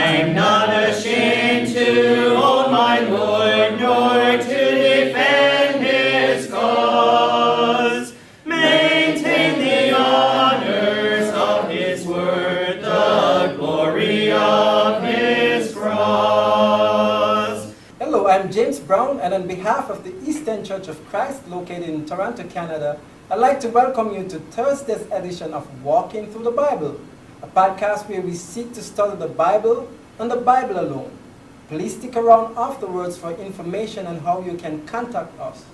I'm not ashamed to own my Lord, nor to defend his cause. Maintain the honors of his word, the glory of his cross. Hello, I'm James Brown, and on behalf of the Eastern Church of Christ located in Toronto, Canada, I'd like to welcome you to Thursday's edition of Walking Through the Bible, a podcast where we seek to study the Bible and the Bible alone. Please stick around afterwards for information on how you can contact us.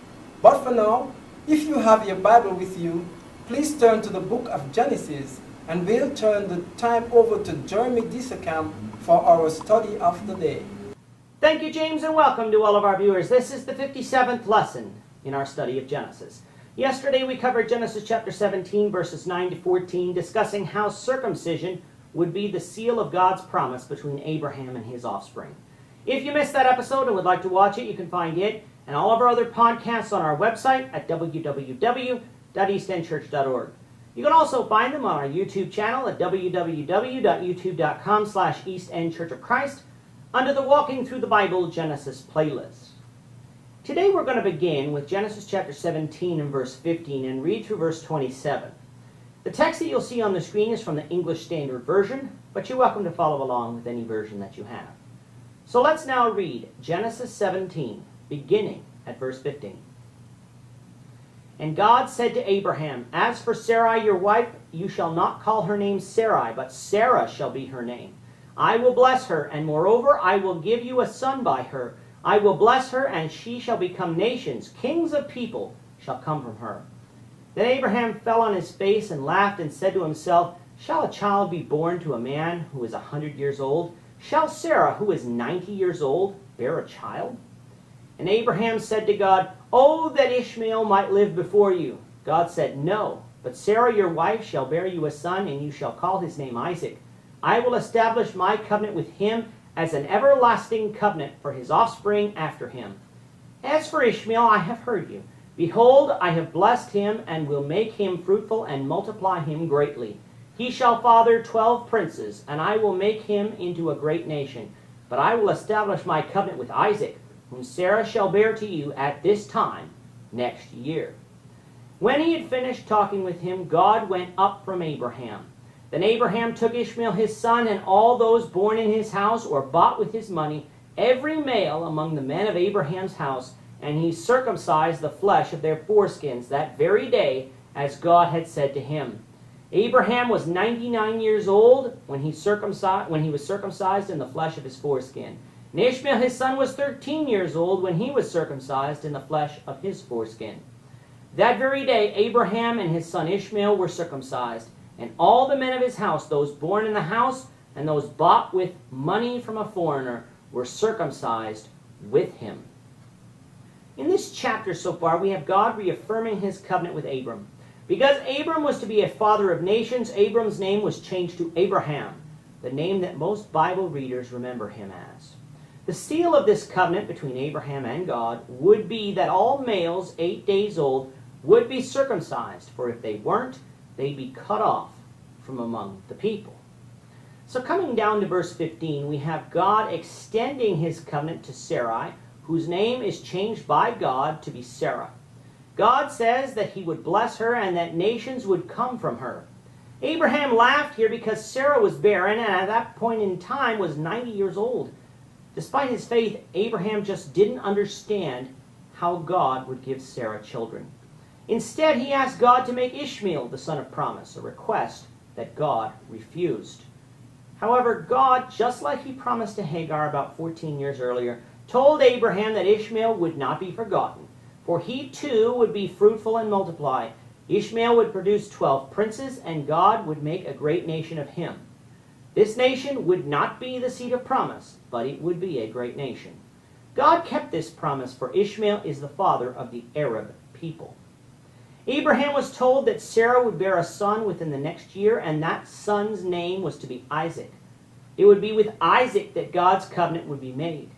But for now, if you have your Bible with you, please turn to the book of Genesis, and we'll turn the time over to Jeremy Diesekamp for our study of the day. Thank you, James, and welcome to all of our viewers. This is the 57th lesson in our study of Genesis. Yesterday we covered Genesis chapter 17, verses 9 to 14, discussing how circumcision would be the seal of God's promise between Abraham and his offspring. If you missed that episode and would like to watch it, you can find it and all of our other podcasts on our website at www.eastendchurch.org. You can also find them on our YouTube channel at www.youtube.com/EastEndChurchOfChrist under the Walking Through the Bible Genesis playlist. Today we're going to begin with Genesis chapter 17 and verse 15 and read through verse 27. The text that you'll see on the screen is from the English Standard Version, but you're welcome to follow along with any version that you have. So let's now read Genesis 17, beginning at verse 15. And God said to Abraham, As for Sarai your wife, you shall not call her name Sarai, but Sarah shall be her name. I will bless her, and moreover I will give you a son by her. I will bless her, and she shall become nations. Kings of people shall come from her. Then Abraham fell on his face and laughed and said to himself, Shall a child be born to a man who is 100 years old? Shall Sarah, who is 90 years old, bear a child? And Abraham said to God, Oh, that Ishmael might live before you. God said, No, but Sarah your wife shall bear you a son, and you shall call his name Isaac. I will establish my covenant with him as an everlasting covenant for his offspring after him. As for Ishmael, I have heard you. Behold, I have blessed him, and will make him fruitful and multiply him greatly. He shall father 12 princes, and I will make him into a great nation. But I will establish my covenant with Isaac, whom Sarah shall bear to you at this time next year. When he had finished talking with him, God went up from Abraham. Then Abraham took Ishmael his son, and all those born in his house or bought with his money, every male among the men of Abraham's house, and he circumcised the flesh of their foreskins that very day, as God had said to him. Abraham was 99 years old when he was circumcised in the flesh of his foreskin. And Ishmael his son was 13 years old when he was circumcised in the flesh of his foreskin. That very day Abraham and his son Ishmael were circumcised, and all the men of his house, those born in the house and those bought with money from a foreigner, were circumcised with him. In this chapter so far, we have God reaffirming his covenant with Abram. Because Abram was to be a father of nations, Abram's name was changed to Abraham, the name that most Bible readers remember him as. The seal of this covenant between Abraham and God would be that all males 8 days old would be circumcised, for if they weren't, they'd be cut off from among the people. So coming down to verse 15, we have God extending his covenant to Sarai, whose name is changed by God to be Sarah. God says that he would bless her and that nations would come from her. Abraham laughed here because Sarah was barren and at that point in time was 90 years old. Despite his faith, Abraham just didn't understand how God would give Sarah children. Instead, he asked God to make Ishmael the son of promise, a request that God refused. However, God, just like he promised to Hagar about 14 years earlier, told Abraham that Ishmael would not be forgotten, for he too would be fruitful and multiply. Ishmael would produce 12 princes, and God would make a great nation of him. This nation would not be the seed of promise, but it would be a great nation. God kept this promise, for Ishmael is the father of the Arab people. Abraham was told that Sarah would bear a son within the next year, and that son's name was to be Isaac. It would be with Isaac that God's covenant would be made.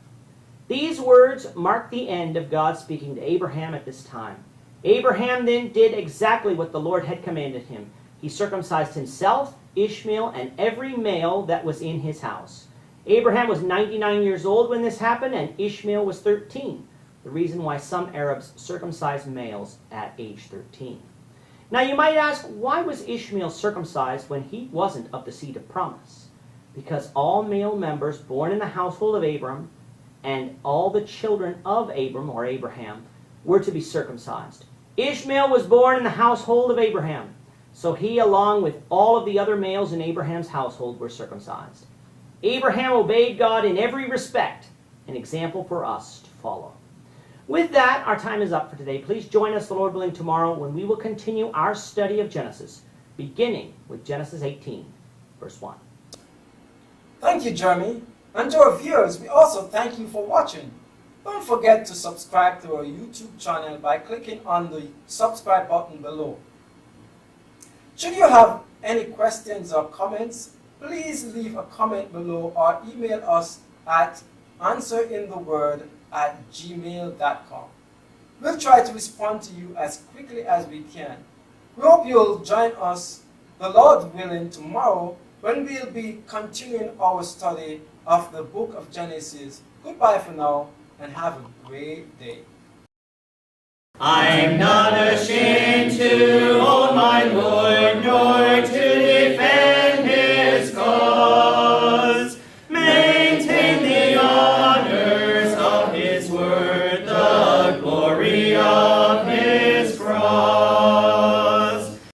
These words mark the end of God speaking to Abraham at this time. Abraham then did exactly what the Lord had commanded him. He circumcised himself, Ishmael, and every male that was in his house. Abraham was 99 years old when this happened, and Ishmael was 13. The reason why some Arabs circumcise males at age 13. Now you might ask, why was Ishmael circumcised when he wasn't of the seed of promise? Because all male members born in the household of Abram and all the children of Abram, or Abraham, were to be circumcised. Ishmael was born in the household of Abraham, so he, along with all of the other males in Abraham's household, were circumcised. Abraham obeyed God in every respect, an example for us to follow. With that, our time is up for today. Please join us, the Lord willing, tomorrow when we will continue our study of Genesis, beginning with Genesis 18, verse 1. Thank you, Jeremy. And to our viewers, we also thank you for watching. Don't forget to subscribe to our YouTube channel by clicking on the subscribe button below. Should you have any questions or comments, please leave a comment below or email us at answerintheword@gmail.com. We'll try to respond to you as quickly as we can. We hope you'll join us, the Lord willing, tomorrow when we'll be continuing our study of the book of Genesis. Goodbye for now and have a great day. I'm not ashamed